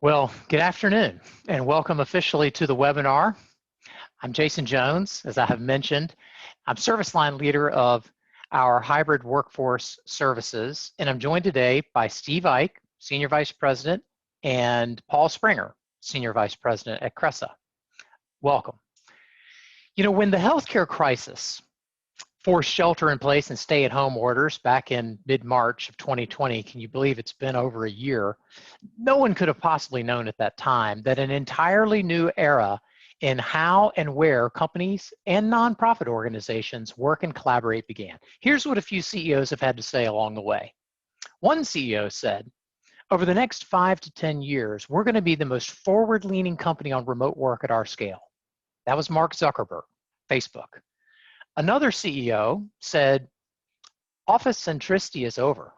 Well, good afternoon and welcome officially to the webinar. I'm Jason Jones, as I have mentioned. I'm service line leader of our hybrid workforce services, and I'm joined today by Steve Ike, Senior Vice President, and Paul Springer, Senior Vice President at Cresa. Welcome. You know, when the healthcare crisis forced shelter in place and stay at home orders back in mid-March of 2020, can you believe it's been over a year? No one could have possibly known at that time that an entirely new era in how and where companies and nonprofit organizations work and collaborate began. Here's what a few CEOs have had to say along the way. One CEO said, over the next 5 to 10 years, we're going to be the most forward-leaning company on remote work at our scale. That was Mark Zuckerberg, Facebook. Another CEO said, office centricity is over.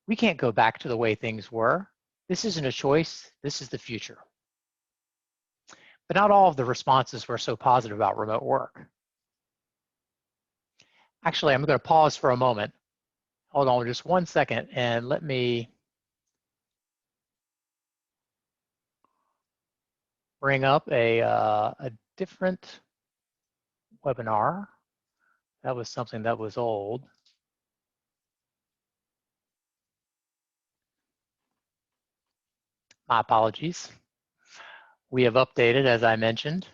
We can't go back to the way things were. This isn't a choice, this is the future. But not all of the responses were so positive about remote work. Actually, I'm going to pause for a moment. Hold on just one second and let me bring up a different webinar. That was something that was old. My apologies. We have updated, as I mentioned.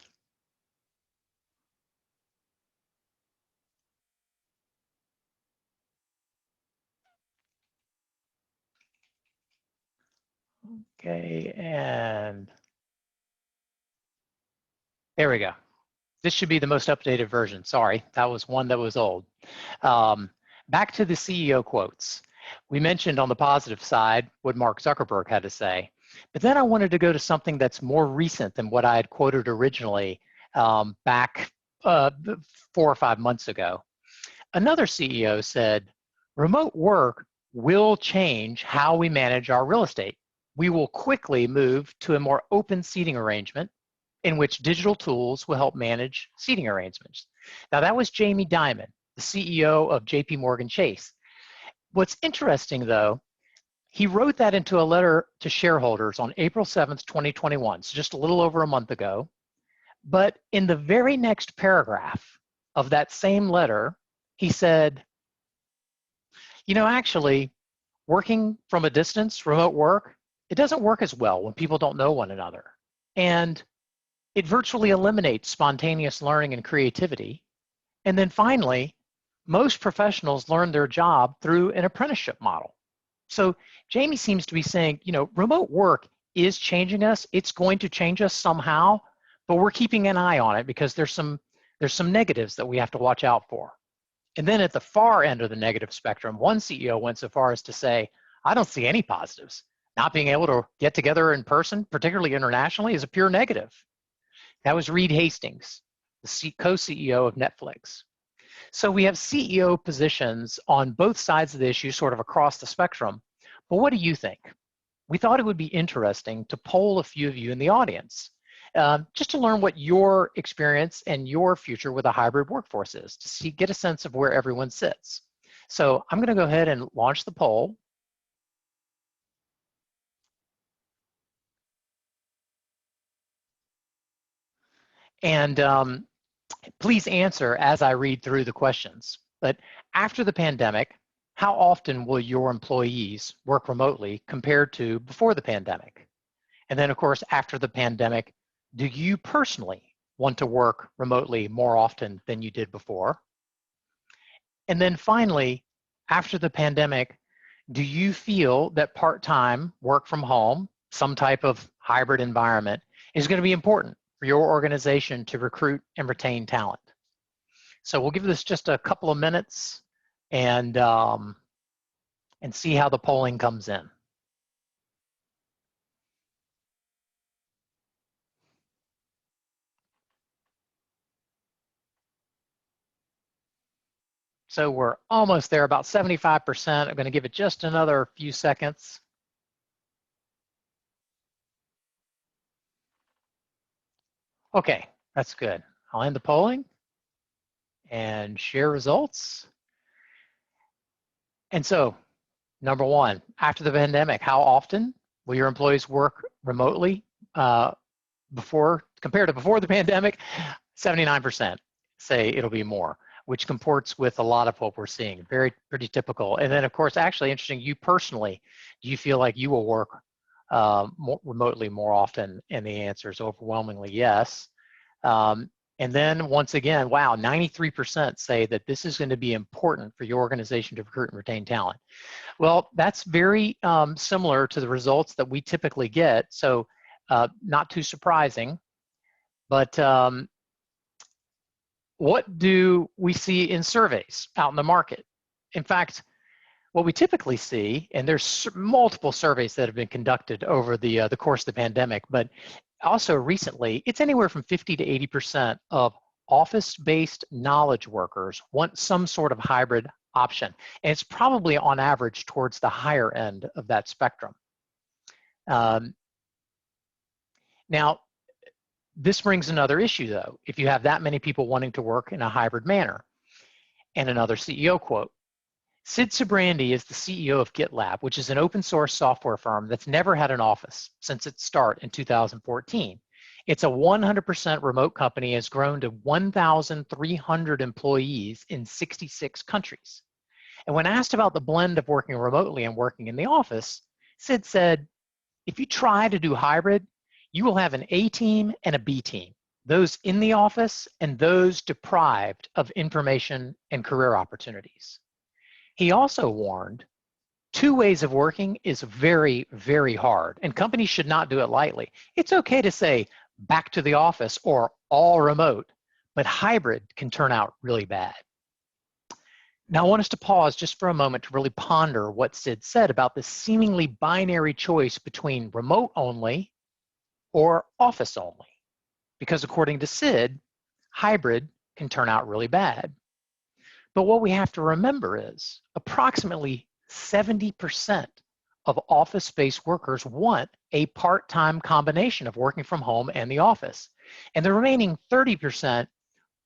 Okay, and there we go. This should be the most updated version. Sorry, that was one that was old. Back to the CEO quotes. We mentioned on the positive side what Mark Zuckerberg had to say, but then I wanted to go to something that's more recent than what I had quoted originally back 4 or 5 months ago. Another CEO said, remote work will change how we manage our real estate. We will quickly move to a more open seating arrangement in which digital tools will help manage seating arrangements. Now that was Jamie Dimon, the CEO of JP Morgan Chase. What's interesting though, he wrote that into a letter to shareholders on April 7th, 2021, so just a little over a month ago. But in the very next paragraph of that same letter, he said, you know, actually, working from a distance, remote work, it doesn't work as well when people don't know one another. And it virtually eliminates spontaneous learning and creativity. And then finally, most professionals learn their job through an apprenticeship model. So Jamie seems to be saying, you know, remote work is changing us. It's going to change us somehow, but we're keeping an eye on it because there's some negatives that we have to watch out for. And then at the far end of the negative spectrum, one CEO went so far as to say, I don't see any positives. Not being able to get together in person, particularly internationally, is a pure negative. That was Reed Hastings, the co-CEO of Netflix. So we have CEO positions on both sides of the issue, sort of across the spectrum. But what do you think? We thought it would be interesting to poll a few of you in the audience, just to learn what your experience and your future with a hybrid workforce is, to get a sense of where everyone sits. So I'm going to go ahead and launch the poll. And please answer as I read through the questions. But after the pandemic, how often will your employees work remotely compared to before the pandemic? And then, of course, after the pandemic, do you personally want to work remotely more often than you did before? And then finally, after the pandemic, do you feel that part-time work from home, some type of hybrid environment, is going to be important for your organization to recruit and retain talent? So we'll give this just a couple of minutes and see how the polling comes in. So we're almost there, about 75%. I'm going to give it just another few seconds. Okay, that's good. I'll end the polling and share results. And so, number one, after the pandemic, how often will your employees work remotely compared to before the pandemic, 79% say it'll be more, which comports with a lot of what we're seeing. Pretty typical. And then, of course, actually interesting, you personally, do you feel like you will work remotely more often? And the answer is overwhelmingly yes. And then once again, wow, 93% say that this is going to be important for your organization to recruit and retain talent. Well, that's very similar to the results that we typically get. So not too surprising, but what do we see in surveys out in the market? In fact, what we typically see, and there's multiple surveys that have been conducted over the course of the pandemic, but also recently, it's anywhere from 50 to 80% of office-based knowledge workers want some sort of hybrid option. And it's probably on average towards the higher end of that spectrum. Now, this brings another issue though, if you have that many people wanting to work in a hybrid manner. And another CEO quote. Sid Sijbrandij is the CEO of GitLab, which is an open source software firm that's never had an office since its start in 2014. It's a 100% remote company, has grown to 1,300 employees in 66 countries. And when asked about the blend of working remotely and working in the office, Sid said, if you try to do hybrid, you will have an A team and a B team, those in the office and those deprived of information and career opportunities. He also warned, two ways of working is very, very hard, and companies should not do it lightly. It's okay to say back to the office or all remote, but hybrid can turn out really bad. Now I want us to pause just for a moment to really ponder what Sid said about the seemingly binary choice between remote only or office only, because according to Sid, hybrid can turn out really bad. But what we have to remember is approximately 70% of office-based workers want a part-time combination of working from home and the office. And the remaining 30%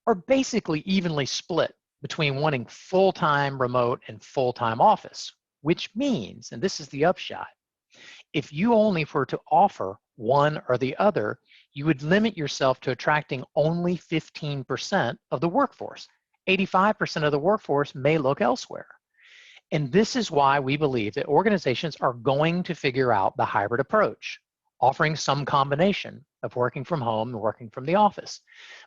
are basically evenly split between wanting full-time remote and full-time office, which means, and this is the upshot, if you only were to offer one or the other, you would limit yourself to attracting only 15% of the workforce. 85% of the workforce may look elsewhere. And this is why we believe that organizations are going to figure out the hybrid approach, offering some combination of working from home and working from the office.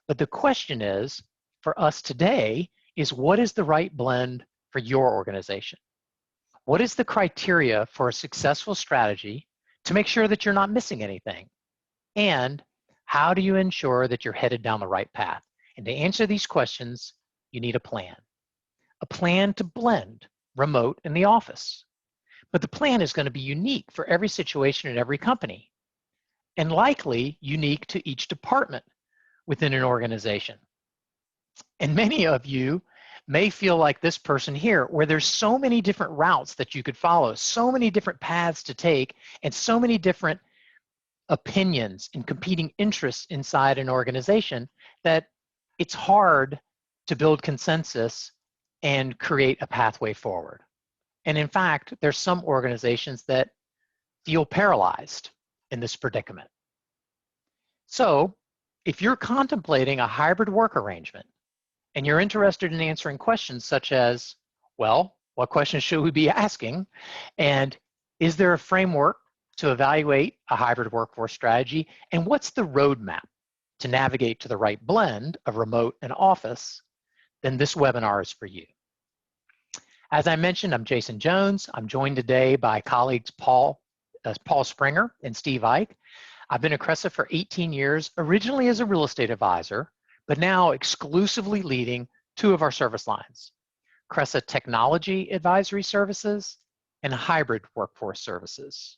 But the question is, for us today, is what is the right blend for your organization? What is the criteria for a successful strategy to make sure that you're not missing anything? And how do you ensure that you're headed down the right path? And to answer these questions, you need a plan to blend remote and the office. But the plan is going to be unique for every situation and every company, and likely unique to each department within an organization. And many of you may feel like this person here, where there's so many different routes that you could follow, so many different paths to take, and so many different opinions and competing interests inside an organization that it's hard to build consensus and create a pathway forward. And in fact, there's some organizations that feel paralyzed in this predicament. So if you're contemplating a hybrid work arrangement and you're interested in answering questions such as, well, what questions should we be asking? And is there a framework to evaluate a hybrid workforce strategy? And what's the roadmap to navigate to the right blend of remote and office? Then this webinar is for you. As I mentioned, I'm Jason Jones. I'm joined today by colleagues Paul Springer and Steve Ike. I've been at Cresa for 18 years, originally as a real estate advisor, but now exclusively leading two of our service lines, Cresa Technology Advisory Services and Hybrid Workforce Services.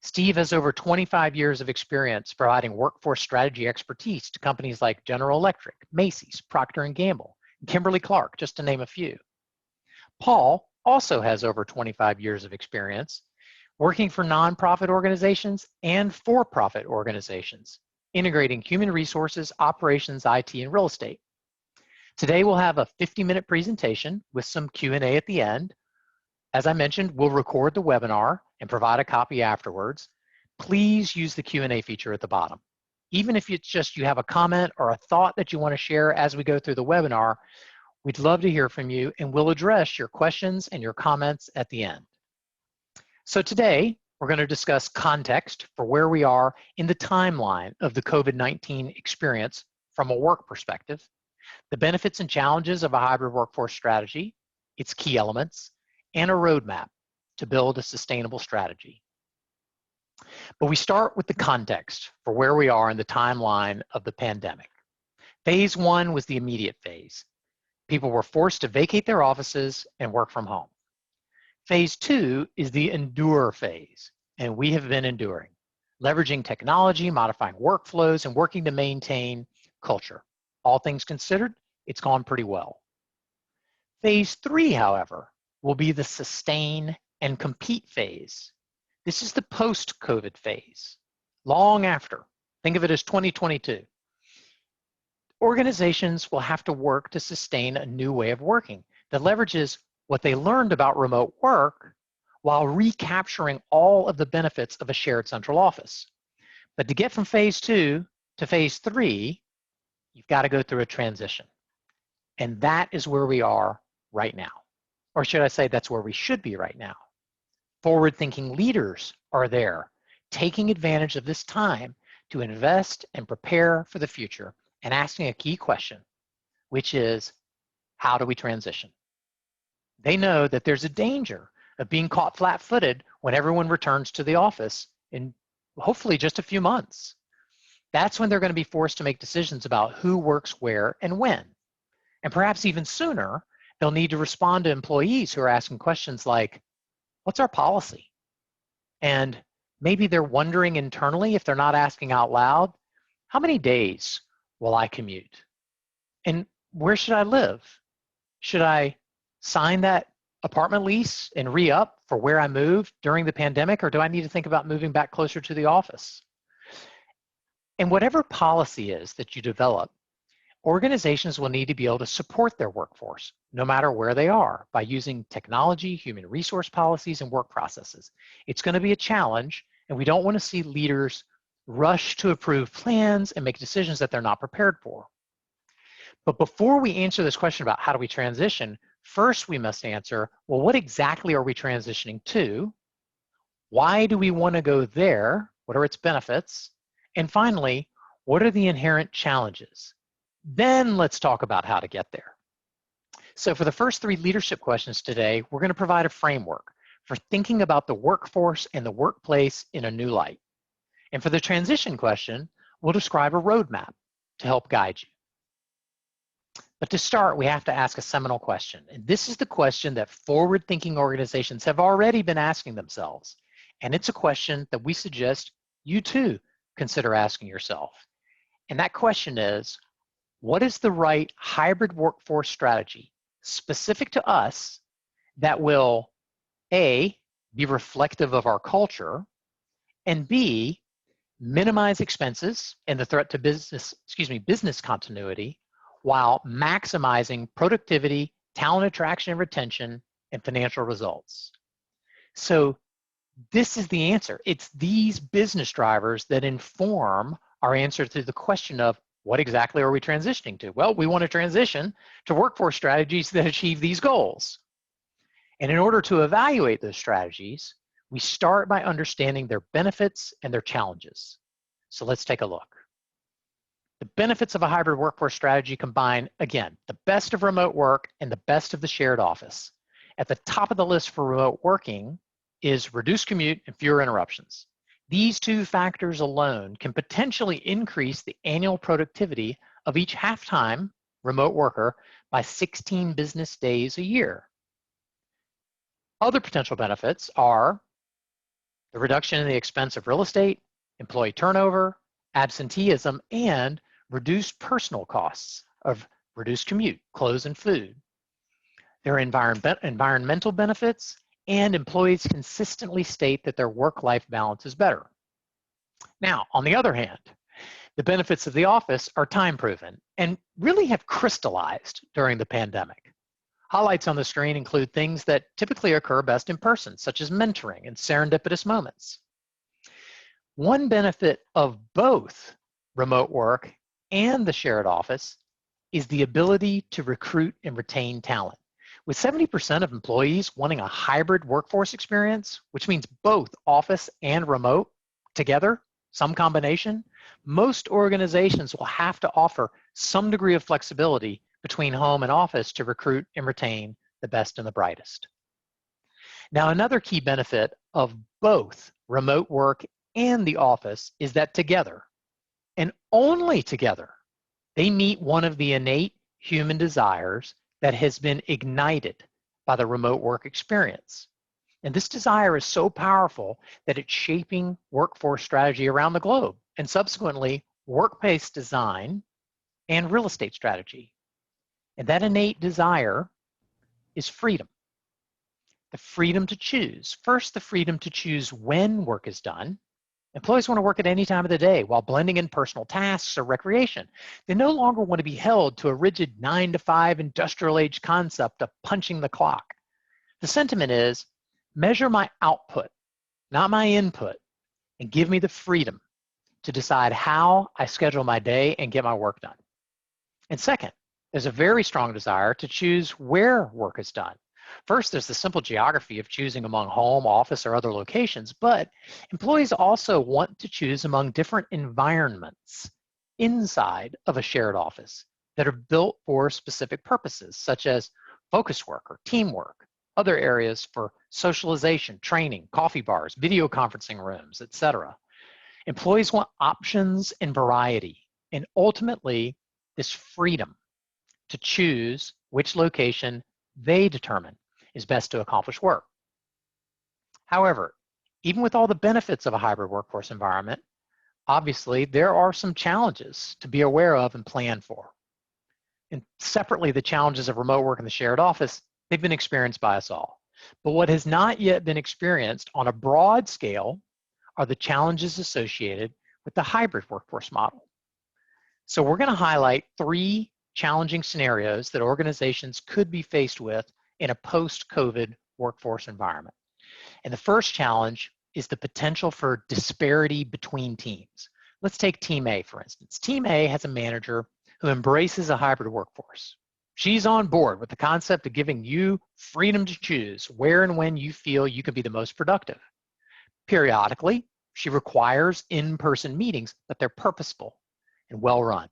Steve has over 25 years of experience providing workforce strategy expertise to companies like General Electric, Macy's, Procter & Gamble, and Kimberly-Clark, just to name a few. Paul also has over 25 years of experience working for nonprofit organizations and for-profit organizations, integrating human resources, operations, IT, and real estate. Today we'll have a 50-minute presentation with some Q&A at the end. As I mentioned, we'll record the webinar and provide a copy afterwards. please use the Q&A feature at the bottom. Even if it's just you have a comment or a thought that you want to share as we go through the webinar, we'd love to hear from you, and we'll address your questions and your comments at the end. So today, we're going to discuss context for where we are in the timeline of the COVID-19 experience from a work perspective, the benefits and challenges of a hybrid workforce strategy, its key elements, and a roadmap to build a sustainable strategy. But we start with the context for where we are in the timeline of the pandemic. Phase 1 was the immediate phase. People were forced to vacate their offices and work from home. Phase 2 is the endure phase, and we have been enduring, leveraging technology, modifying workflows, and working to maintain culture. All things considered, it's gone pretty well. Phase 3, however, will be the sustain and compete phase. This is the post-COVID phase, long after. Think of it as 2022. Organizations will have to work to sustain a new way of working that leverages what they learned about remote work while recapturing all of the benefits of a shared central office. But to get from phase 2 to phase 3, you've got to go through a transition. And that is where we are right now. Or should I say that's where we should be right now. Forward-thinking leaders are there, taking advantage of this time to invest and prepare for the future and asking a key question, which is, how do we transition? They know that there's a danger of being caught flat-footed when everyone returns to the office in hopefully just a few months. That's when they're going to be forced to make decisions about who works where and when. And perhaps even sooner, they'll need to respond to employees who are asking questions like, what's our policy? And maybe they're wondering internally, if they're not asking out loud, how many days will I commute? And where should I live? Should I sign that apartment lease and re-up for where I moved during the pandemic, or do I need to think about moving back closer to the office? And whatever policy is that you develop, organizations will need to be able to support their workforce, no matter where they are, by using technology, human resource policies, and work processes. It's going to be a challenge, and we don't want to see leaders rush to approve plans and make decisions that they're not prepared for. But before we answer this question about how do we transition, first we must answer, well, what exactly are we transitioning to? Why do we want to go there? What are its benefits? And finally, what are the inherent challenges? Then let's talk about how to get there. So for the first 3 leadership questions today, we're going to provide a framework for thinking about the workforce and the workplace in a new light. And for the transition question, we'll describe a roadmap to help guide you. But to start, we have to ask a seminal question. And this is the question that forward-thinking organizations have already been asking themselves. And it's a question that we suggest you too consider asking yourself. And that question is, what is the right hybrid workforce strategy specific to us that will, A, be reflective of our culture, and B, minimize expenses and the threat to business continuity, while maximizing productivity, talent attraction and retention, and financial results. So this is the answer. It's these business drivers that inform our answer to the question of what exactly are we transitioning to? Well, we want to transition to workforce strategies that achieve these goals. And in order to evaluate those strategies, we start by understanding their benefits and their challenges. So let's take a look. The benefits of a hybrid workforce strategy combine, again, the best of remote work and the best of the shared office. At the top of the list for remote working is reduced commute and fewer interruptions. These 2 factors alone can potentially increase the annual productivity of each half-time remote worker by 16 business days a year. Other potential benefits are the reduction in the expense of real estate, employee turnover, absenteeism, and reduced personal costs of reduced commute, clothes, and food. There are environmental benefits, and employees consistently state that their work-life balance is better. Now, on the other hand, the benefits of the office are time-proven and really have crystallized during the pandemic. Highlights on the screen include things that typically occur best in person, such as mentoring and serendipitous moments. One benefit of both remote work and the shared office is the ability to recruit and retain talent. With 70% of employees wanting a hybrid workforce experience, which means both office and remote together, some combination, most organizations will have to offer some degree of flexibility between home and office to recruit and retain the best and the brightest. Now, another key benefit of both remote work and the office is that together, and only together, they meet one of the innate human desires that has been ignited by the remote work experience. And this desire is so powerful that it's shaping workforce strategy around the globe, and subsequently workplace design and real estate strategy. And that innate desire is freedom. The freedom to choose. First, the freedom to choose when work is done. Employees want to work at any time of the day while blending in personal tasks or recreation. They no longer want to be held to a rigid 9-to-5 industrial age concept of punching the clock. The sentiment is, measure my output, not my input, and give me the freedom to decide how I schedule my day and get my work done. And second, there's a very strong desire to choose where work is done. First, there's the simple geography of choosing among home, office, or other locations, but employees also want to choose among different environments inside of a shared office that are built for specific purposes, such as focus work or teamwork, other areas for socialization, training, coffee bars, video conferencing rooms, etc. Employees want options and variety, and ultimately this freedom to choose which location they determine is best to accomplish work. However, even with all the benefits of a hybrid workforce environment, obviously there are some challenges to be aware of and plan for. And separately, the challenges of remote work in the shared office, they've been experienced by us all. But what has not yet been experienced on a broad scale are the challenges associated with the hybrid workforce model. So we're going to highlight 3 challenging scenarios that organizations could be faced with in a post-COVID workforce environment. And the first challenge is the potential for disparity between teams. Let's take Team A, for instance. Team A has a manager who embraces a hybrid workforce. She's on board with the concept of giving you freedom to choose where and when you feel you can be the most productive. Periodically, she requires in-person meetings, but they're purposeful and well-run.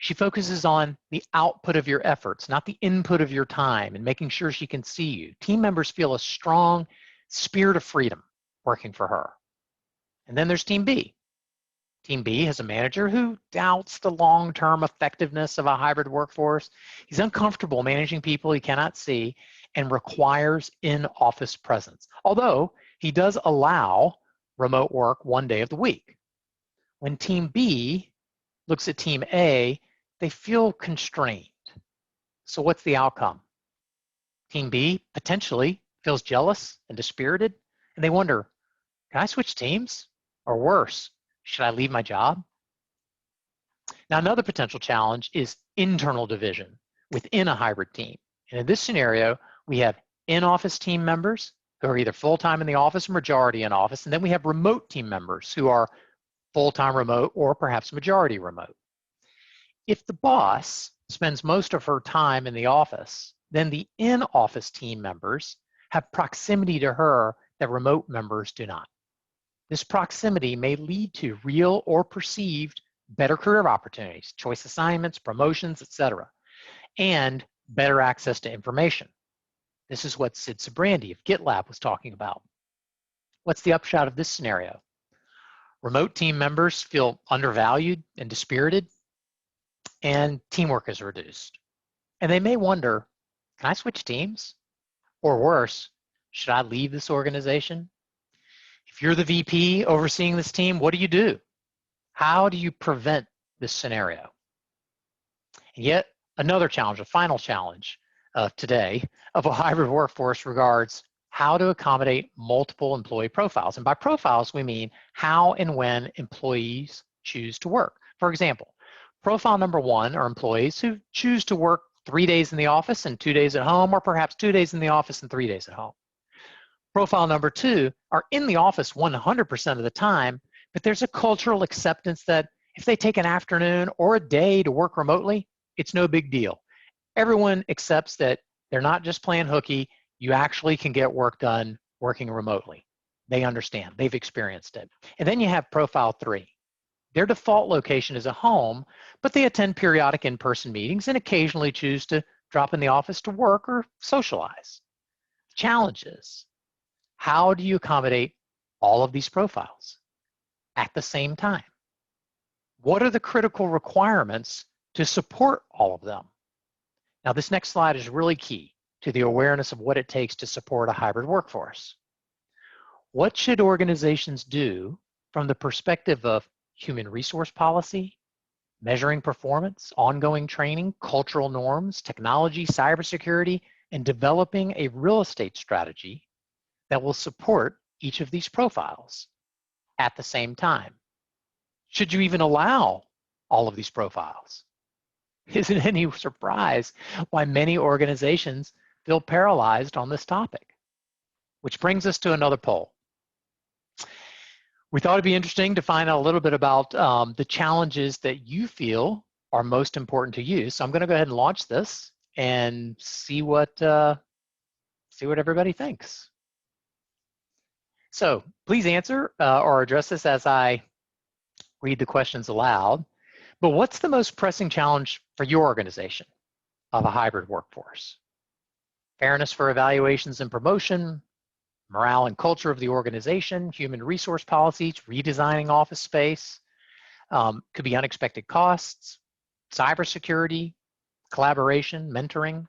She focuses on the output of your efforts, not the input of your time, and making sure she can see you. Team members feel a strong spirit of freedom working for her. And then there's Team B. Team B has a manager who doubts the long-term effectiveness of a hybrid workforce. He's uncomfortable managing people he cannot see and requires in-office presence, although he does allow remote work 1 day of the week. When Team B looks at Team A, they feel constrained. So what's the outcome? Team B potentially feels jealous and dispirited, and they wonder, can I switch teams? Or worse, should I leave my job? Now, another potential challenge is internal division within a hybrid team. And in this scenario, we have in-office team members who are either full-time in the office or majority in office, and then we have remote team members who are full-time remote or perhaps majority remote. If the boss spends most of her time in the office, then the in-office team members have proximity to her that remote members do not. This proximity may lead to real or perceived better career opportunities, choice assignments, promotions, etc., and better access to information. This is what Sid Sibrandy of GitLab was talking about. What's the upshot of this scenario? Remote team members feel undervalued and dispirited, and teamwork is reduced. And they may wonder, can I switch teams? Or worse, should I leave this organization? If you're the VP overseeing this team, what do? How do you prevent this scenario? And yet another challenge, a final challenge today of a hybrid workforce regards how to accommodate multiple employee profiles. And by profiles, we mean how and when employees choose to work. For example, profile number 1 are employees who choose to work 3 days in the office and 2 days at home, or perhaps 2 days in the office and 3 days at home. Profile number 2 are in the office 100% of the time, But there's a cultural acceptance that if they take an afternoon or a day to work remotely, it's no big deal. Everyone accepts that they're not just playing hooky, you actually can get work done working remotely. They understand, they've experienced it. And then you have profile 3. Their default location is a home, but they attend periodic in-person meetings and occasionally choose to drop in the office to work or socialize. Challenges. How do you accommodate all of these profiles at the same time? What are the critical requirements to support all of them? Now, this next slide is really key to the awareness of what it takes to support a hybrid workforce. What should organizations do from the perspective of human resource policy, measuring performance, ongoing training, cultural norms, technology, cybersecurity, and developing a real estate strategy that will support each of these profiles at the same time? Should you even allow all of these profiles? Isn't it any surprise why many organizations feel paralyzed on this topic? Which brings us to another poll. We thought it'd be interesting to find out a little bit about the challenges that you feel are most important to you. So I'm going to go ahead and launch this and see what everybody thinks. So please answer or address this as I read the questions aloud. But what's the most pressing challenge for your organization of a hybrid workforce? Fairness for evaluations and promotion, morale and culture of the organization, human resource policies, redesigning office space, could be unexpected costs, cybersecurity, collaboration, mentoring.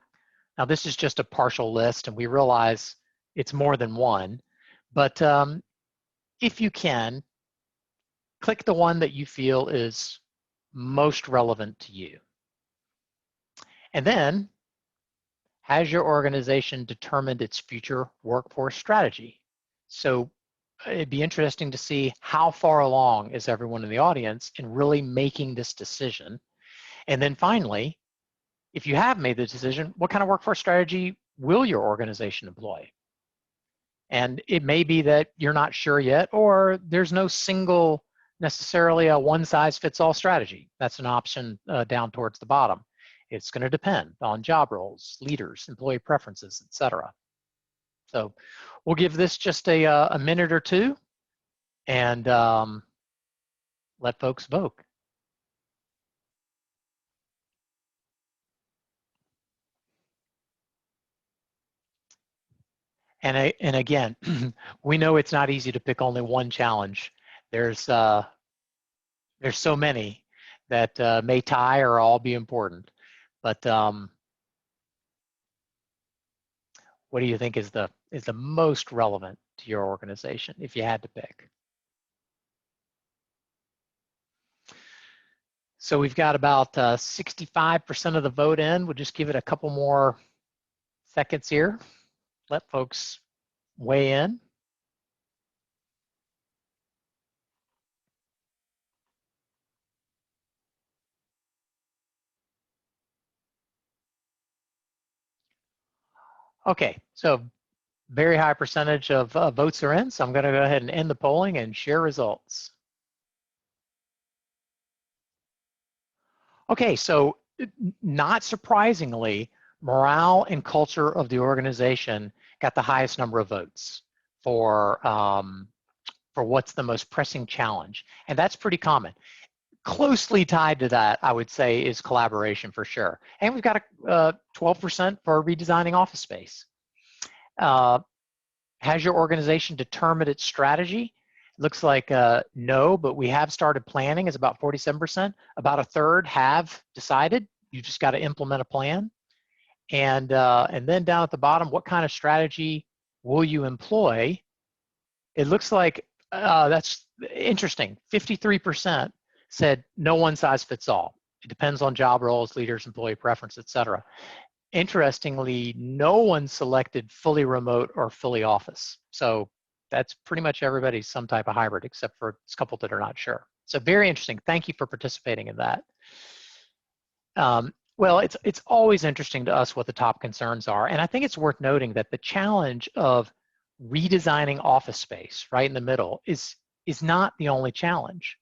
Now this is just a partial list and we realize it's more than one, but if you can, click the one that you feel is most relevant to you. And then, has your organization determined its future workforce strategy? So it'd be interesting to see how far along is everyone in the audience in really making this decision. And then finally, if you have made the decision, what kind of workforce strategy will your organization employ? And it may be that you're not sure yet, or there's no single necessarily a one-size-fits-all strategy. That's an option down towards the bottom. It's going to depend on job roles, leaders, employee preferences, etc. So we'll give this just a minute or two and let folks vote. And again, we know it's not easy to pick only one challenge. There's so many that may tie or all be important. But what do you think is the most relevant to your organization if you had to pick? So we've got about 65% of the vote in. We'll just give it a couple more seconds here. Let folks weigh in. Okay, so very high percentage of votes are in, so I'm going to go ahead and end the polling and share results. Okay, so not surprisingly, morale and culture of the organization got the highest number of votes for what's the most pressing challenge, and that's pretty common. Closely tied to that, I would say, is collaboration for sure. And we've got a 12% for redesigning office space. Has your organization determined its strategy? Looks like no, but we have started planning is about 47%. About a third have decided. You just got to implement a plan. And then down at the bottom, what kind of strategy will you employ? It looks like that's interesting. 53% said no one size fits all. It depends on job roles, leaders, employee preference, etc. Interestingly, no one selected fully remote or fully office. So that's pretty much everybody's some type of hybrid, except for a couple that are not sure. So very interesting. Thank you for participating in that. Well, it's always interesting to us what the top concerns are. And I think it's worth noting that the challenge of redesigning office space right in the middle is is not the only challenge.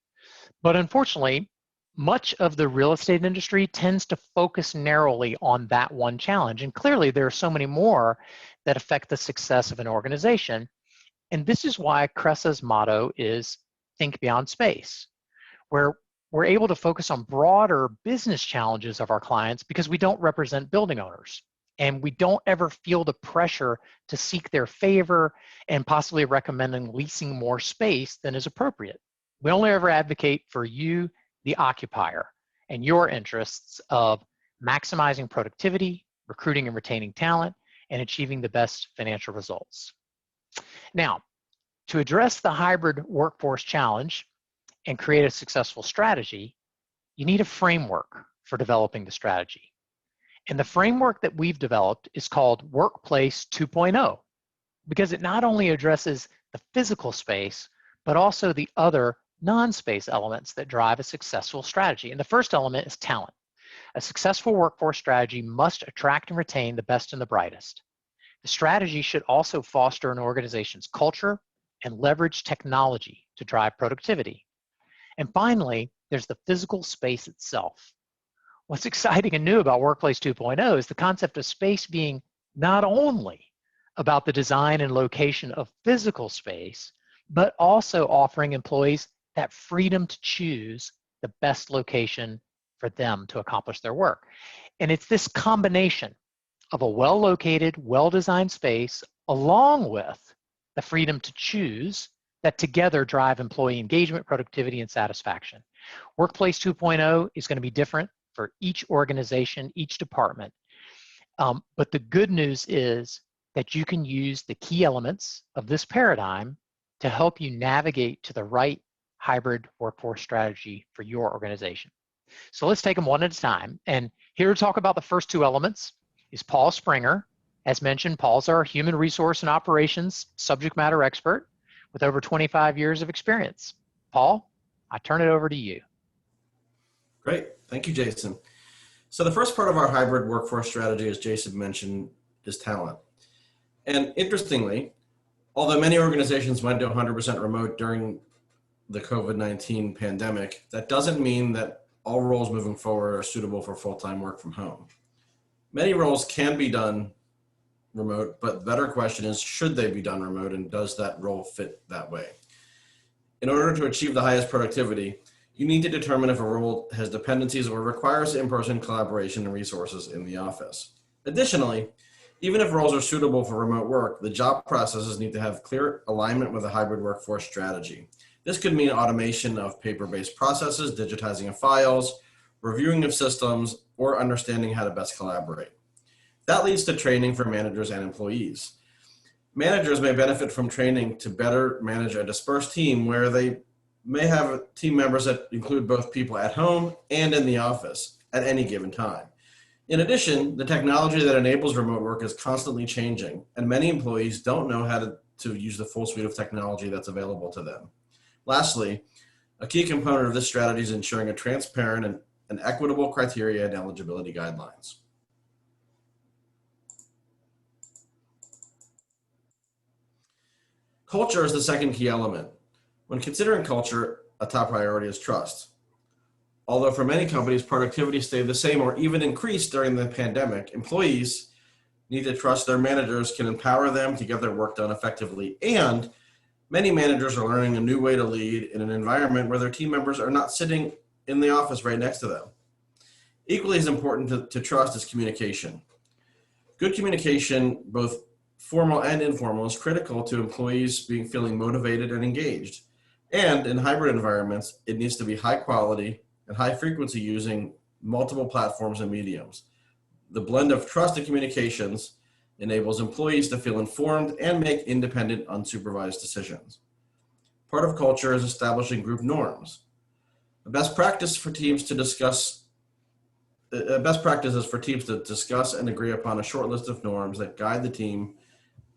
But unfortunately, much of the real estate industry tends to focus narrowly on that one challenge. And clearly, there are so many more that affect the success of an organization. And this is why Cresa's motto is think beyond space, where we're able to focus on broader business challenges of our clients because we don't represent building owners. And we don't ever feel the pressure to seek their favor and possibly recommending leasing more space than is appropriate. We only ever advocate for you, the occupier, and your interests of maximizing productivity, recruiting and retaining talent, and achieving the best financial results. Now, to address the hybrid workforce challenge and create a successful strategy, you need a framework for developing the strategy. And the framework that we've developed is called Workplace 2.0 because it not only addresses the physical space, but also the other non-space elements that drive a successful strategy. And the first element is talent. A successful workforce strategy must attract and retain the best and the brightest. The strategy should also foster an organization's culture and leverage technology to drive productivity. And finally, there's the physical space itself. What's exciting and new about Workplace 2.0 is the concept of space being not only about the design and location of physical space, but also offering employees that freedom to choose the best location for them to accomplish their work. And it's this combination of a well-located, well-designed space along with the freedom to choose that together drive employee engagement, productivity, and satisfaction. Workplace 2.0 is going to be different for each organization, each department. But the good news is that you can use the key elements of this paradigm to help you navigate to the right hybrid workforce strategy for your organization. So let's take them one at a time. And here to talk about the first two elements is Paul Springer. As mentioned, Paul's our human resource and operations subject matter expert with over 25 years of experience. Paul, I turn it over to you. Great. Thank you, Jason. So the first part of our hybrid workforce strategy, as Jason mentioned, is talent. And interestingly, although many organizations went to 100% remote during the COVID-19 pandemic, that doesn't mean that all roles moving forward are suitable for full-time work from home. Many roles can be done remote, but the better question is, should they be done remote, and does that role fit that way? In order to achieve the highest productivity, you need to determine if a role has dependencies or requires in-person collaboration and resources in the office. Additionally, even if roles are suitable for remote work, the job processes need to have clear alignment with a hybrid workforce strategy. This could mean automation of paper-based processes, digitizing of files, reviewing of systems, or understanding how to best collaborate. That leads to training for managers and employees. Managers may benefit from training to better manage a dispersed team where they may have team members that include both people at home and in the office at any given time. In addition, the technology that enables remote work is constantly changing, and many employees don't know how to use the full suite of technology that's available to them. Lastly, a key component of this strategy is ensuring a transparent and equitable criteria and eligibility guidelines. Culture is the second key element. When considering culture, a top priority is trust. Although for many companies, productivity stayed the same or even increased during the pandemic, employees need to trust their managers can empower them to get their work done effectively. And many managers are learning a new way to lead in an environment where their team members are not sitting in the office right next to them. Equally as important to trust is communication. Good communication, both formal and informal, is critical to employees feeling motivated and engaged. And in hybrid environments, it needs to be high quality and high frequency using multiple platforms and mediums. The blend of trust and communications enables employees to feel informed and make independent, unsupervised decisions. Part of culture is establishing group norms. The best practice is for teams to discuss and agree upon a short list of norms that guide the team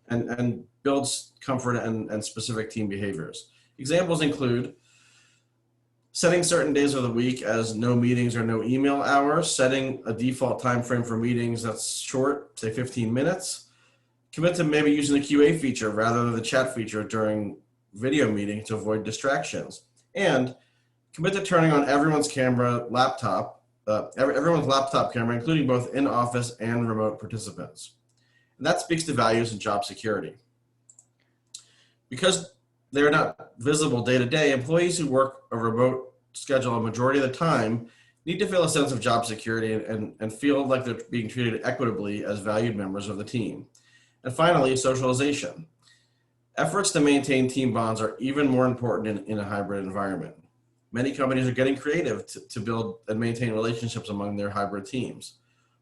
and builds comfort and specific team behaviors. Examples include setting certain days of the week as no meetings or no email hours, setting a default time frame for meetings that's short, say 15 minutes, commit to maybe using the QA feature rather than the chat feature during video meetings to avoid distractions. And commit to turning on everyone's everyone's laptop camera, including both in-office and remote participants. And that speaks to values and job security. Because they're not visible day to day, employees who work a remote schedule a majority of the time need to feel a sense of job security and feel like they're being treated equitably as valued members of the team. And finally, socialization. Efforts to maintain team bonds are even more important in a hybrid environment. Many companies are getting creative to build and maintain relationships among their hybrid teams.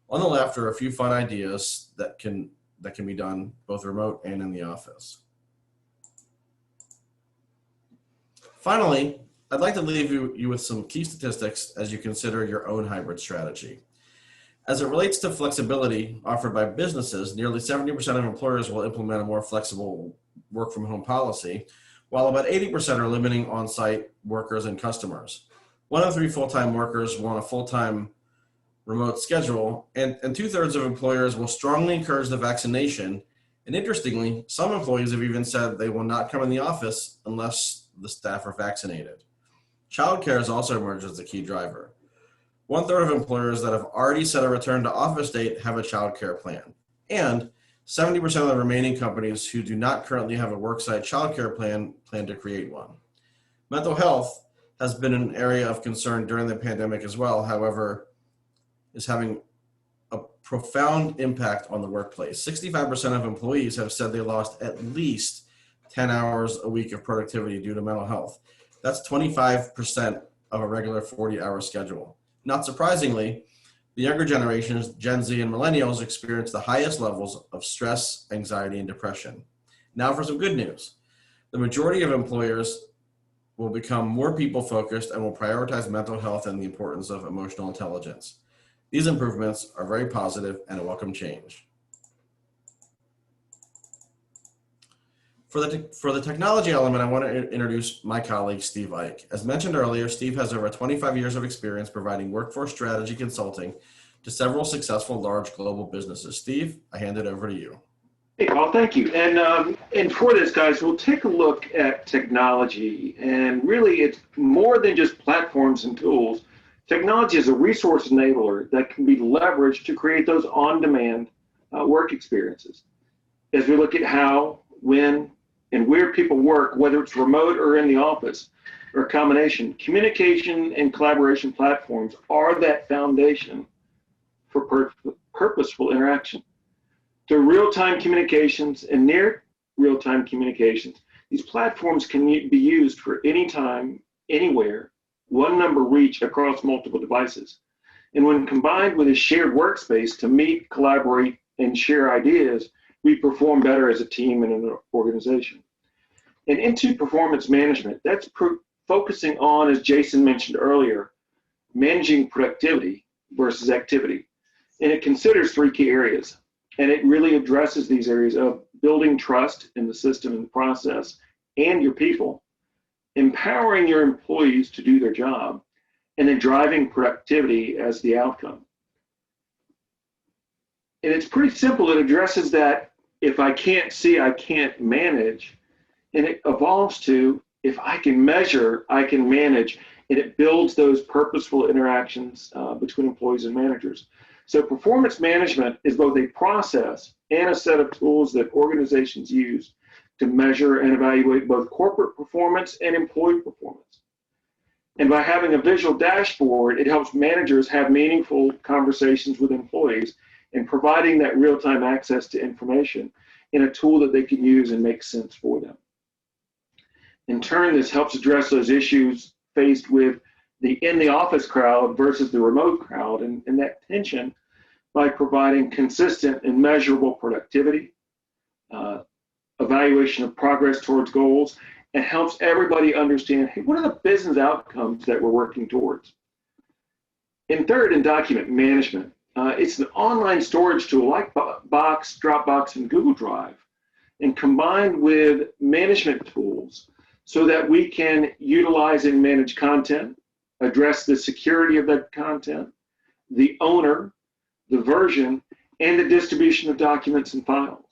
On the left are a few fun ideas that can be done both remote and in the office. Finally, I'd like to leave you with some key statistics as you consider your own hybrid strategy. As it relates to flexibility offered by businesses, nearly 70% of employers will implement a more flexible work from home policy, while about 80% are limiting on-site workers and customers. 1 in 3 full-time workers want a full-time remote schedule, and 2/3 of employers will strongly encourage the vaccination. And interestingly, some employees have even said they will not come in the office unless the staff are vaccinated. Childcare has also emerged as a key driver. 1/3 of employers that have already set a return to office date have a childcare plan. And 70% of the remaining companies who do not currently have a worksite childcare plan to create one. Mental health has been an area of concern during the pandemic as well, however, is having a profound impact on the workplace. 65% of employees have said they lost at least 10 hours a week of productivity due to mental health. That's 25% of a regular 40-hour schedule. Not surprisingly, the younger generations, Gen Z and millennials, experience the highest levels of stress, anxiety, and depression. Now for some good news. The majority of employers will become more people-focused and will prioritize mental health and the importance of emotional intelligence. These improvements are very positive and a welcome change. For the technology element, I want to introduce my colleague, Steve Ike. As mentioned earlier, Steve has over 25 years of experience providing workforce strategy consulting to several successful large global businesses. Steve, I hand it over to you. Hey, Paul, thank you. And for this, guys, we'll take a look at technology. And really, it's more than just platforms and tools. Technology is a resource enabler that can be leveraged to create those on-demand work experiences. As we look at how, when, and where people work, whether it's remote or in the office or a combination, communication and collaboration platforms are that foundation for purposeful interaction. Through real-time communications and near real-time communications, these platforms can be used for any time, anywhere, one number reach across multiple devices. And when combined with a shared workspace to meet, collaborate, and share ideas, we perform better as a team and an organization. And into performance management, that's focusing on, as Jason mentioned earlier, managing productivity versus activity. And it considers 3 key areas. And it really addresses these areas of building trust in the system and the process and your people, empowering your employees to do their job, and then driving productivity as the outcome. And it's pretty simple. It addresses that if I can't see, I can't manage. And it evolves to if I can measure, I can manage. And it builds those purposeful interactions between employees and managers. So performance management is both a process and a set of tools that organizations use to measure and evaluate both corporate performance and employee performance. And by having a visual dashboard, it helps managers have meaningful conversations with employees and providing that real-time access to information in a tool that they can use and make sense for them. In turn, this helps address those issues faced with the in-the-office crowd versus the remote crowd and that tension by providing consistent and measurable productivity, evaluation of progress towards goals, and helps everybody understand, hey, what are the business outcomes that we're working towards? And third, in document management, it's an online storage tool like Box, Dropbox, and Google Drive, and combined with management tools so that we can utilize and manage content, address the security of that content, the owner, the version, and the distribution of documents and files.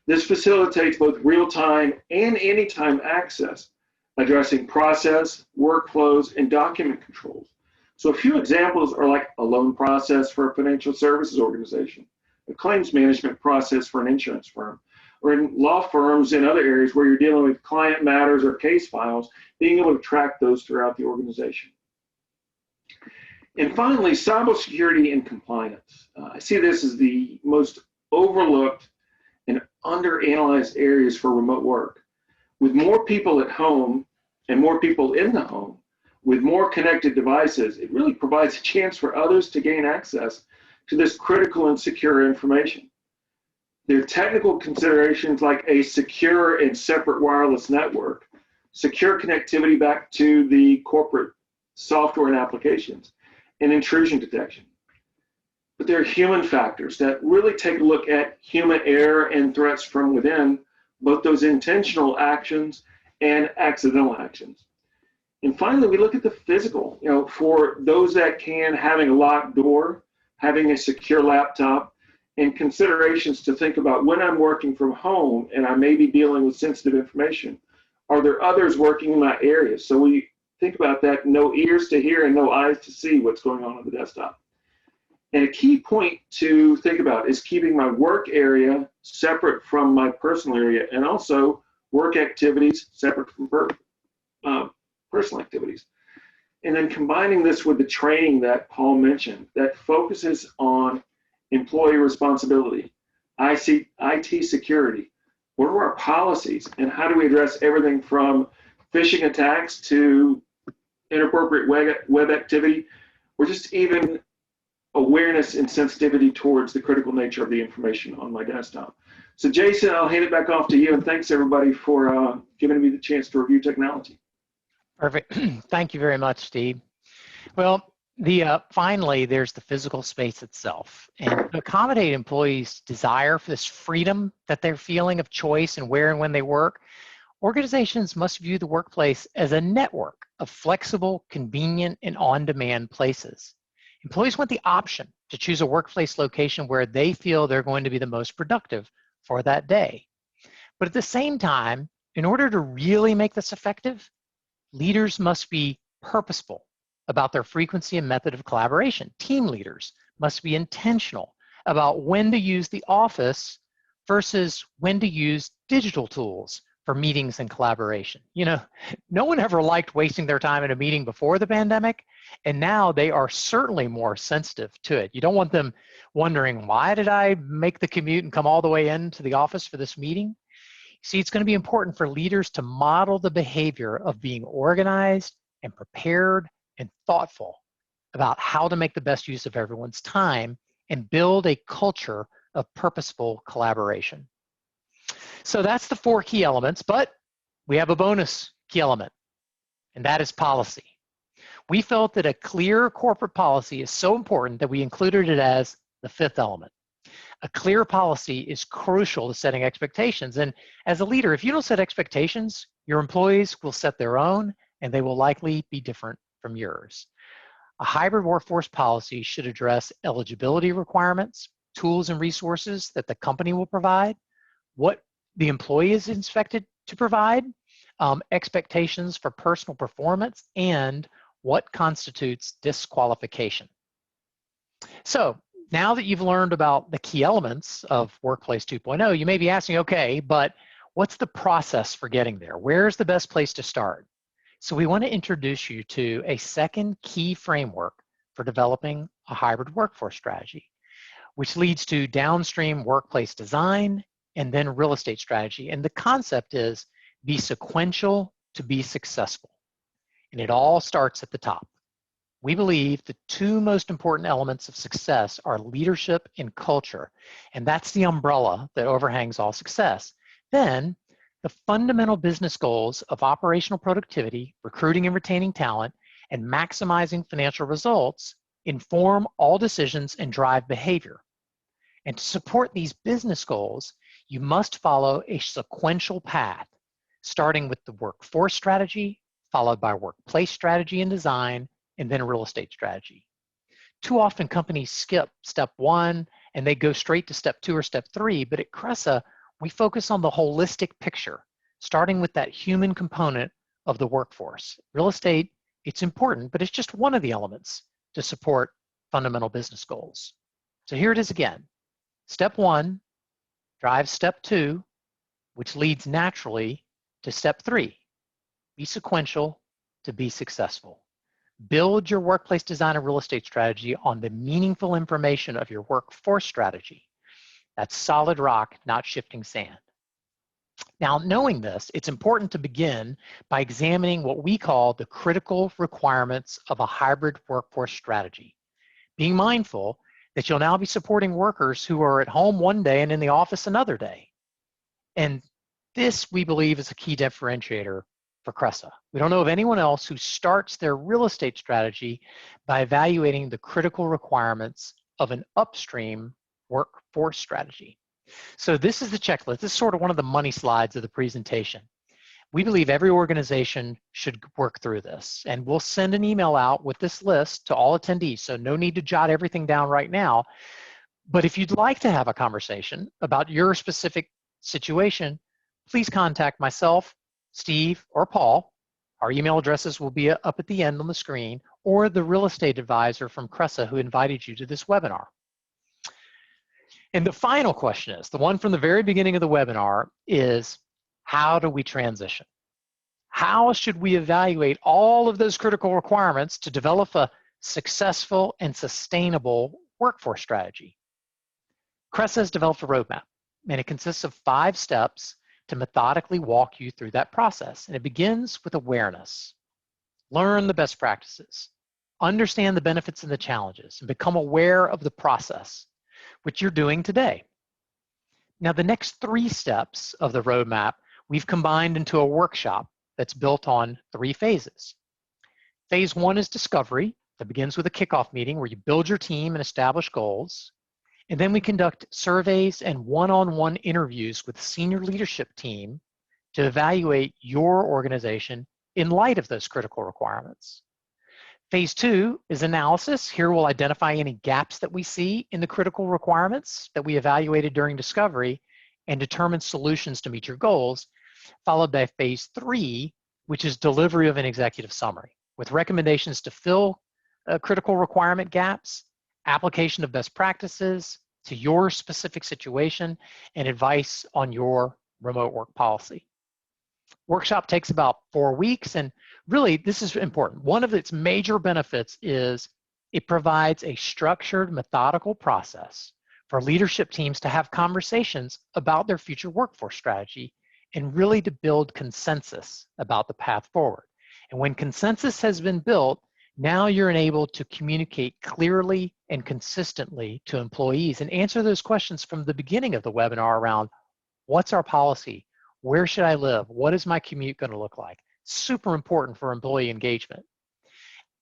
This facilitates both real-time and anytime access, addressing process, workflows, and document controls. So a few examples are like a loan process for a financial services organization, a claims management process for an insurance firm, or in law firms and other areas where you're dealing with client matters or case files, being able to track those throughout the organization. And finally, cybersecurity and compliance. I see this as the most overlooked and underanalyzed areas for remote work. With more people at home and more people in the home, with more connected devices, it really provides a chance for others to gain access to this critical and secure information. There are technical considerations like a secure and separate wireless network, secure connectivity back to the corporate software and applications, and intrusion detection. But there are human factors that really take a look at human error and threats from within, both those intentional actions and accidental actions. And finally, we look at the physical, for those that can, having a locked door, having a secure laptop, and considerations to think about when I'm working from home and I may be dealing with sensitive information. Are there others working in my area? So we think about that, no ears to hear and no eyes to see what's going on the desktop. And a key point to think about is keeping my work area separate from my personal area, and also work activities separate from personal activities. And then combining this with the training that Paul mentioned that focuses on employee responsibility, IT security. What are our policies, and how do we address everything from phishing attacks to inappropriate web activity, or just even awareness and sensitivity towards the critical nature of the information on my desktop. So Jason, I'll hand it back off to you, and thanks everybody for giving me the chance to review technology. Perfect. Thank you very much, Steve. Well, finally, there's the physical space itself. And to accommodate employees' desire for this freedom that they're feeling of choice and where and when they work, organizations must view the workplace as a network of flexible, convenient, and on-demand places. Employees want the option to choose a workplace location where they feel they're going to be the most productive for that day. But at the same time, in order to really make this effective, leaders must be purposeful about their frequency and method of collaboration. Team leaders must be intentional about when to use the office versus when to use digital tools for meetings and collaboration. No one ever liked wasting their time in a meeting before the pandemic, and now they are certainly more sensitive to it. You don't want them wondering, why did I make the commute and come all the way into the office for this meeting? See, it's going to be important for leaders to model the behavior of being organized and prepared and thoughtful about how to make the best use of everyone's time and build a culture of purposeful collaboration. So that's the 4 key elements, but we have a bonus key element, and that is policy. We felt that a clear corporate policy is so important that we included it as the 5th element. A clear policy is crucial to setting expectations, and as a leader, if you don't set expectations, your employees will set their own, and they will likely be different from yours. A hybrid workforce policy should address eligibility requirements, tools and resources that the company will provide, what the employee is expected to provide, expectations for personal performance, and what constitutes disqualification. So now that you've learned about the key elements of Workplace 2.0, you may be asking, okay, but what's the process for getting there? Where's the best place to start? So we want to introduce you to a second key framework for developing a hybrid workforce strategy, which leads to downstream workplace design and then real estate strategy. And the concept is be sequential to be successful. And it all starts at the top. We believe the 2 most important elements of success are leadership and culture. And that's the umbrella that overhangs all success. Then the fundamental business goals of operational productivity, recruiting and retaining talent, and maximizing financial results inform all decisions and drive behavior. And to support these business goals, you must follow a sequential path, starting with the workforce strategy, followed by workplace strategy and design, and then real estate strategy. Too often companies skip step 1 and they go straight to step 2 or step 3, but at Cresa, we focus on the holistic picture, starting with that human component of the workforce. Real estate, it's important, but it's just one of the elements to support fundamental business goals. So here it is again. Step 1 drives step 2, which leads naturally to step 3. Be sequential to be successful. Build your workplace design and real estate strategy on the meaningful information of your workforce strategy. That's solid rock, not shifting sand. Now, knowing this, it's important to begin by examining what we call the critical requirements of a hybrid workforce strategy. Being mindful that you'll now be supporting workers who are at home one day and in the office another day. And this, we believe, is a key differentiator for Cresa. We don't know of anyone else who starts their real estate strategy by evaluating the critical requirements of an upstream workforce strategy. So this is the checklist. This is sort of one of the money slides of the presentation. We believe every organization should work through this, and we'll send an email out with this list to all attendees, so no need to jot everything down right now. But if you'd like to have a conversation about your specific situation, please contact myself, Steve, or Paul. Our email addresses will be up at the end on the screen, or the real estate advisor from Cresa who invited you to this webinar. And the final question is, the one from the very beginning of the webinar, is how do we transition? How should we evaluate all of those critical requirements to develop a successful and sustainable workforce strategy? Cresa has developed a roadmap, and it consists of 5 steps to methodically walk you through that process. And it begins with awareness. Learn the best practices, understand the benefits and the challenges, and become aware of the process, which you're doing today. Now, the next 3 steps of the roadmap we've combined into a workshop that's built on 3 phases. Phase 1 is discovery, that begins with a kickoff meeting where you build your team and establish goals. And then we conduct surveys and one-on-one interviews with the senior leadership team to evaluate your organization in light of those critical requirements. Phase 2 is analysis. Here we'll identify any gaps that we see in the critical requirements that we evaluated during discovery and determine solutions to meet your goals, followed by phase 3, which is delivery of an executive summary with recommendations to fill critical requirement gaps, application of best practices to your specific situation, and advice on your remote work policy. Workshop takes about 4 weeks, and really this is important. One of its major benefits is it provides a structured, methodical process for leadership teams to have conversations about their future workforce strategy and really to build consensus about the path forward. And when consensus has been built, now you're enabled to communicate clearly and consistently to employees and answer those questions from the beginning of the webinar around what's our policy, where should I live, what is my commute going to look like. Super important for employee engagement.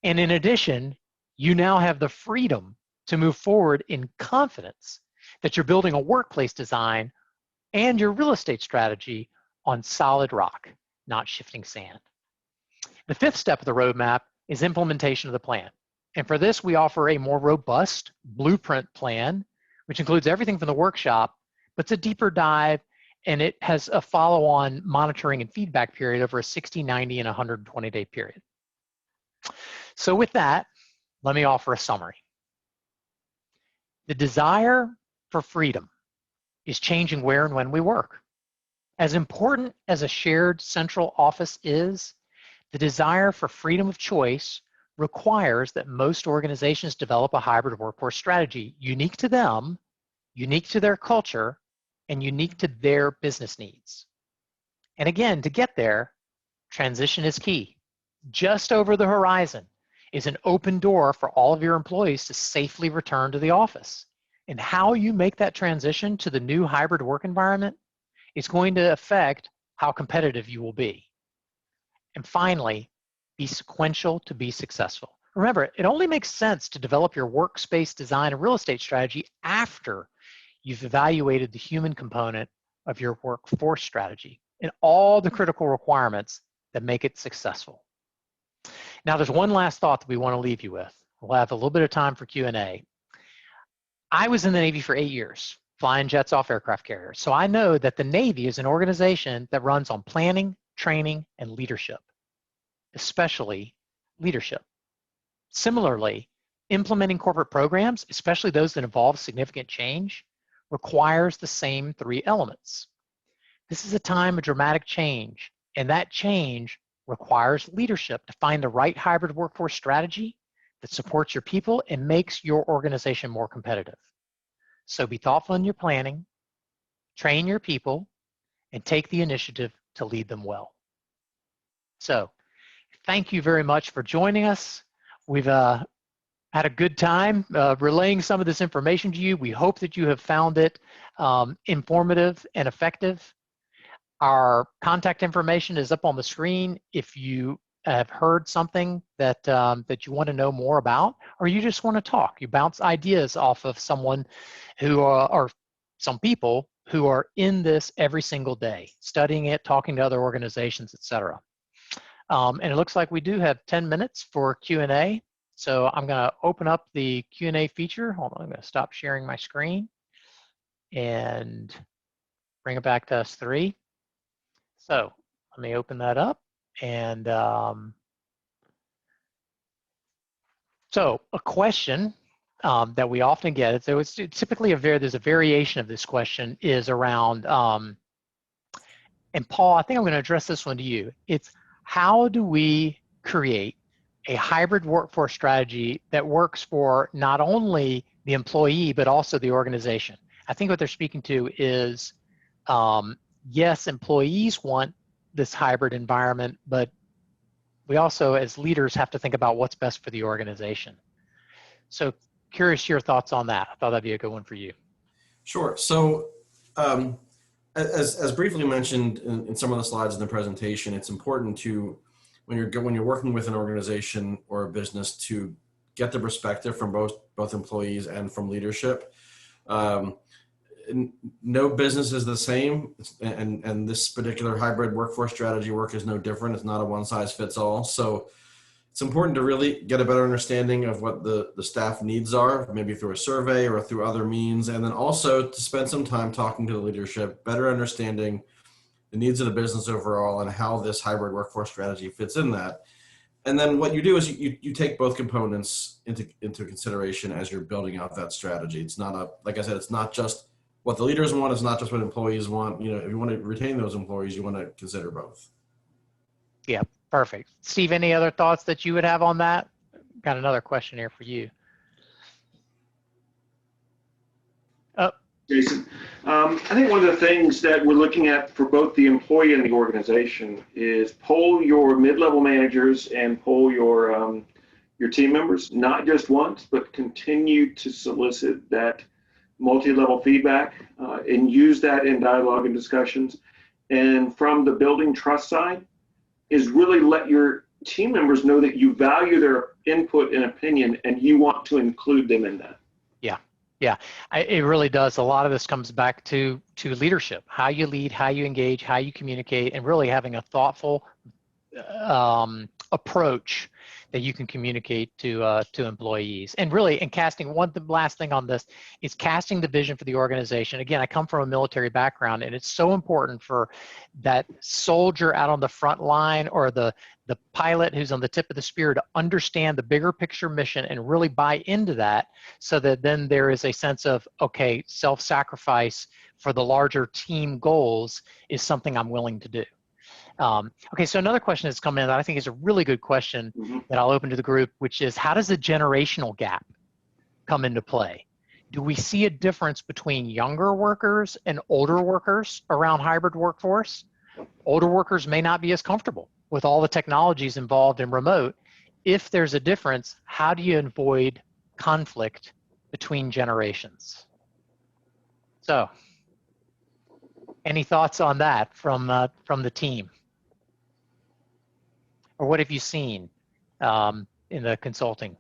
And in addition, you now have the freedom to move forward in confidence that you're building a workplace design and your real estate strategy on solid rock, not shifting sand. The 5th step of the roadmap is implementation of the plan. And for this, we offer a more robust blueprint plan, which includes everything from the workshop, but it's a deeper dive, and it has a follow-on monitoring and feedback period over a 60, 90, and 120-day period. So with that, let me offer a summary. The desire for freedom is changing where and when we work. As important as a shared central office is, the desire for freedom of choice requires that most organizations develop a hybrid workforce strategy unique to them, unique to their culture, and unique to their business needs. And again, to get there, transition is key. Just over the horizon is an open door for all of your employees to safely return to the office. And how you make that transition to the new hybrid work environment is going to affect how competitive you will be. And finally, be sequential to be successful. Remember, it only makes sense to develop your workspace design and real estate strategy after you've evaluated the human component of your workforce strategy and all the critical requirements that make it successful. Now, there's one last thought that we want to leave you with. We'll have a little bit of time for Q&A. I was in the Navy for 8 years, flying jets off aircraft carriers. So I know that the Navy is an organization that runs on planning, training, and leadership, especially leadership. Similarly, implementing corporate programs, especially those that involve significant change, requires the same three elements. This is a time of dramatic change, and that change requires leadership to find the right hybrid workforce strategy that supports your people and makes your organization more competitive. So be thoughtful in your planning, train your people, and take the initiative to lead them well. So thank you very much for joining us. We've had a good time relaying some of this information to you. We hope that you have found it informative and effective. Our contact information is up on the screen if you have heard something that, that you want to know more about, or you just want to talk. You bounce ideas off of someone who or some people who are in this every single day, studying it, talking to other organizations, etc. And it looks like we do have 10 minutes for Q&A. So I'm going to open up the Q&A feature. Hold on, I'm going to stop sharing my screen and bring it back to us three. So let me open that up. And so a question that we often get, so it's typically there's a variation of this question is around, and Paul, I think I'm going to address this one to you. It's how do we create a hybrid workforce strategy that works for not only the employee, but also the organization? I think what they're speaking to is, yes, employees want this hybrid environment, but we also, as leaders, have to think about what's best for the organization. So curious your thoughts on that. I thought that'd be a good one for you. Sure. So as briefly mentioned in some of the slides in the presentation, it's important to, when you're working with an organization or a business, to get the perspective from both employees and from leadership. No business is the same, and this particular hybrid workforce strategy work is no different. It's not a one size fits all. So it's important to really get a better understanding of what the staff needs are, maybe through a survey or through other means, and then also to spend some time talking to the leadership, better understanding the needs of the business overall and how this hybrid workforce strategy fits in that. And then what you do is you take both components into consideration as you're building out that strategy. It's not like I said, it's not just what the leaders want, it's not just what employees want. You know, if you want to retain those employees, you want to consider both. Yeah, perfect. Steve, any other thoughts that you would have on that? Got another question here for you. Jason, I think one of the things that we're looking at for both the employee and the organization is poll your mid-level managers and poll your team members, not just once, but continue to solicit that multi-level feedback and use that in dialogue and discussions. And from the building trust side is really let your team members know that you value their input and opinion and you want to include them in that. Yeah, it really does. A lot of this comes back to leadership, how you lead, how you engage, how you communicate, and really having a thoughtful approach that you can communicate to employees. And really, and casting, the last thing on this is casting the vision for the organization. Again, I come from a military background, and it's so important for that soldier out on the front line or the pilot who's on the tip of the spear to understand the bigger picture mission and really buy into that, so that then there is a sense of, okay, self-sacrifice for the larger team goals is something I'm willing to do. Okay, so another question that's come in that I think is a really good question that I'll open to the group, which is how does the generational gap come into play? Do we see a difference between younger workers and older workers around hybrid workforce? Older workers may not be as comfortable with all the technologies involved in remote. If there's a difference, how do you avoid conflict between generations? So, any thoughts on that from the team? Or what have you seen in the consulting?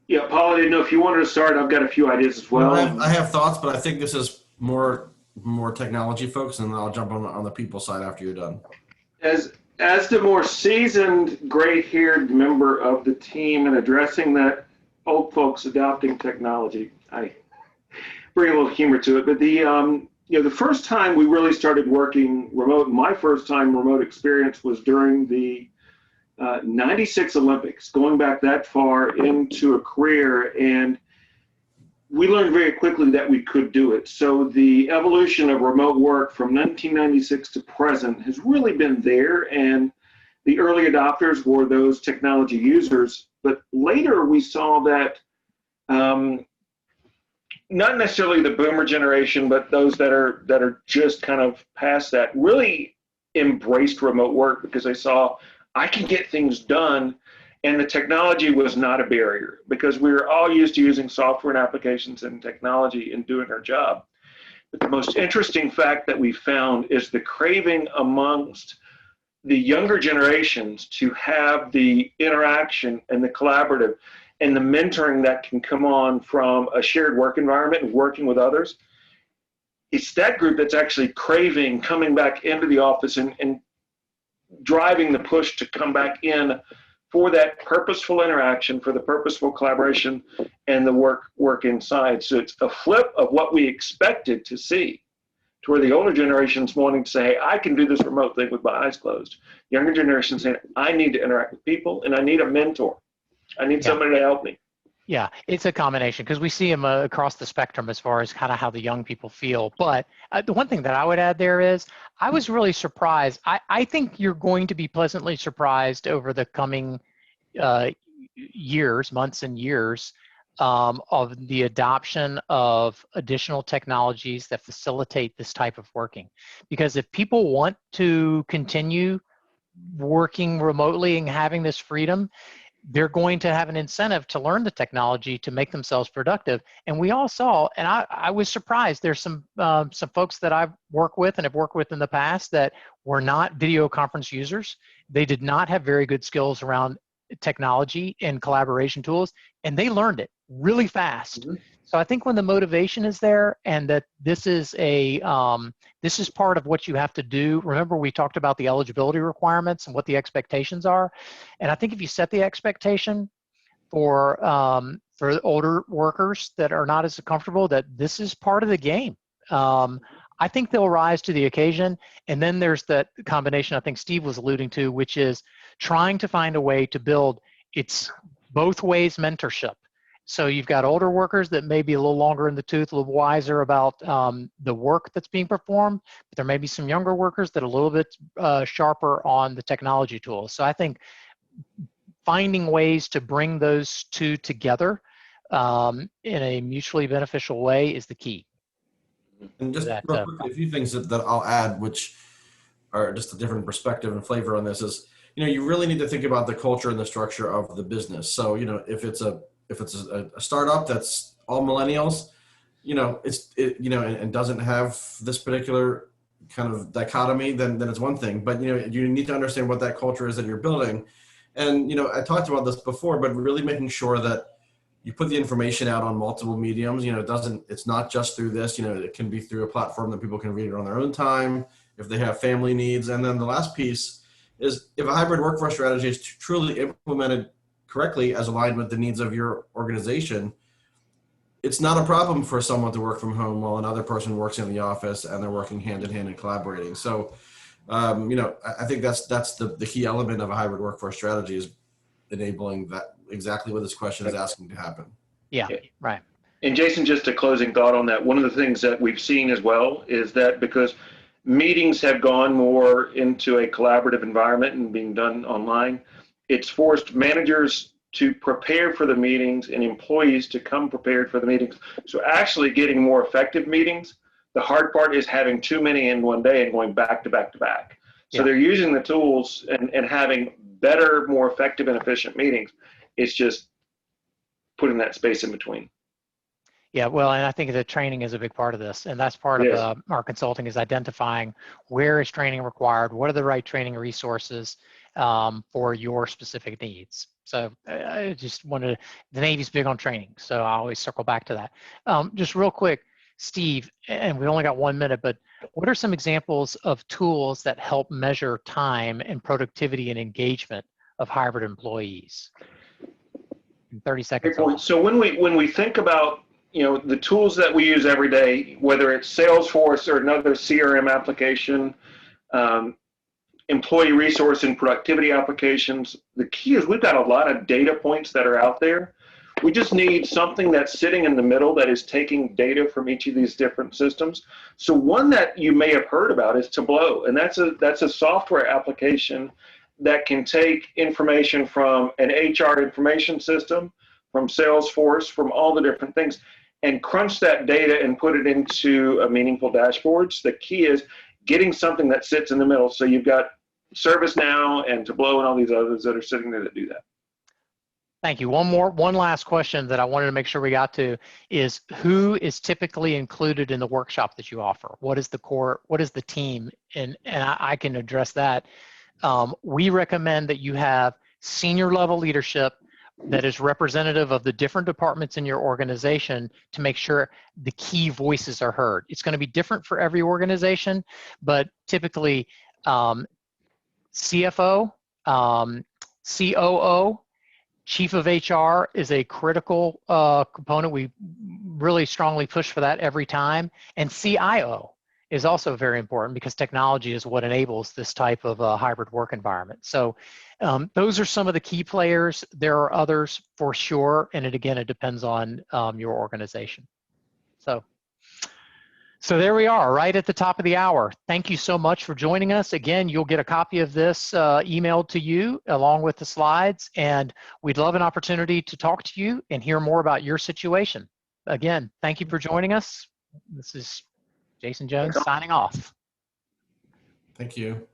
Yeah, Paul, I didn't know if you wanted to start. I've got a few ideas as well. I have thoughts, but I think this is more technology folks, and I'll jump on the people side after you're done. As the more seasoned, gray-haired member of the team and addressing that old folks adopting technology, bring a little humor to it, but the first time we really started working remote, my first time remote experience was during the 96 Olympics, going back that far into a career, and we learned very quickly that we could do it. So the evolution of remote work from 1996 to present has really been there, and the early adopters were those technology users. But later we saw that not necessarily the boomer generation, but those that are just kind of past that really embraced remote work because they saw I can get things done, and the technology was not a barrier because we were all used to using software and applications and technology in doing our job. But the most interesting fact that we found is the craving amongst the younger generations to have the interaction and the collaborative and the mentoring that can come on from a shared work environment and working with others. It's that group that's actually craving coming back into the office and driving the push to come back in for that purposeful interaction, for the purposeful collaboration and the work inside. So it's a flip of what we expected to see, to where the older generation's wanting to say, hey, I can do this remote thing with my eyes closed. Younger generation saying, I need to interact with people and I need a mentor. I need somebody to help me. Yeah, it's a combination because we see them across the spectrum as far as kind of how the young people feel. But the one thing that I would add there is I was really surprised. I think you're going to be pleasantly surprised over the coming years, months and years of the adoption of additional technologies that facilitate this type of working. Because if people want to continue working remotely and having this freedom, they're going to have an incentive to learn the technology to make themselves productive. And we all saw, and I was surprised, there's some folks that I've worked with and have worked with in the past that were not video conference users. They did not have very good skills around technology and collaboration tools, and they learned it really fast. Mm-hmm. So I think when the motivation is there and that this is this is part of what you have to do. Remember, we talked about the eligibility requirements and what the expectations are. And I think if you set the expectation for older workers that are not as comfortable, that this is part of the game, I think they'll rise to the occasion. And then there's that combination I think Steve was alluding to, which is trying to find a way to build it's both ways mentorship. So you've got older workers that may be a little longer in the tooth, a little wiser about the work that's being performed, but there may be some younger workers that are a little bit sharper on the technology tools. So I think finding ways to bring those two together in a mutually beneficial way is the key. And just real quickly, a few things that I'll add, which are just a different perspective and flavor on this is, you really need to think about the culture and the structure of the business. So, if it's a startup that's all millennials, and doesn't have this particular kind of dichotomy, then it's one thing. But you need to understand what that culture is that you're building. And I talked about this before, but really making sure that you put the information out on multiple mediums. It's not just through this. It can be through a platform that people can read it on their own time if they have family needs. And then the last piece is if a hybrid workforce strategy is truly implemented correctly as aligned with the needs of your organization, it's not a problem for someone to work from home while another person works in the office and they're working hand in hand and collaborating. So, I think that's the key element of a hybrid workforce strategy is enabling that exactly what this question is asking to happen. Yeah, right. And Jason, just a closing thought on that. One of the things that we've seen as well is that because meetings have gone more into a collaborative environment and being done online, it's forced managers to prepare for the meetings and employees to come prepared for the meetings. So actually getting more effective meetings, the hard part is having too many in one day and going back to back to back. So they're using the tools and having better, more effective and efficient meetings. It's just putting that space in between. Yeah, well, and I think the training is a big part of this, and that's part of our consulting is identifying where is training required, what are the right training resources for your specific needs. So I just wanted the Navy's big on training, so I always circle back to that. Just real quick, Steve, and we only got 1 minute, but what are some examples of tools that help measure time and productivity and engagement of hybrid employees? In 30 seconds. So when we think about the tools that we use every day, whether it's Salesforce or another CRM application, employee resource and productivity applications, the key is we've got a lot of data points that are out there. We just need something that's sitting in the middle that is taking data from each of these different systems. So one that you may have heard about is Tableau, and that's a software application that can take information from an HR information system, from Salesforce, from all the different things, and crunch that data and put it into a meaningful dashboards. The key is getting something that sits in the middle. So you've got ServiceNow and Tableau and all these others that are sitting there that do that. Thank you. One last question that I wanted to make sure we got to is, who is typically included in the workshop that you offer? What is the core, what is the team? And I can address that. We recommend that you have senior level leadership that is representative of the different departments in your organization to make sure the key voices are heard. It's going to be different for every organization, but typically CFO, COO, Chief of HR is a critical component. We really strongly push for that every time. And CIO is also very important because technology is what enables this type of hybrid work environment. So those are some of the key players. There are others for sure. And it depends on your organization. So there we are, right at the top of the hour. Thank you so much for joining us. Again, you'll get a copy of this emailed to you along with the slides, and we'd love an opportunity to talk to you and hear more about your situation. Again, thank you for joining us. This is Jason Jones signing off. Thank you.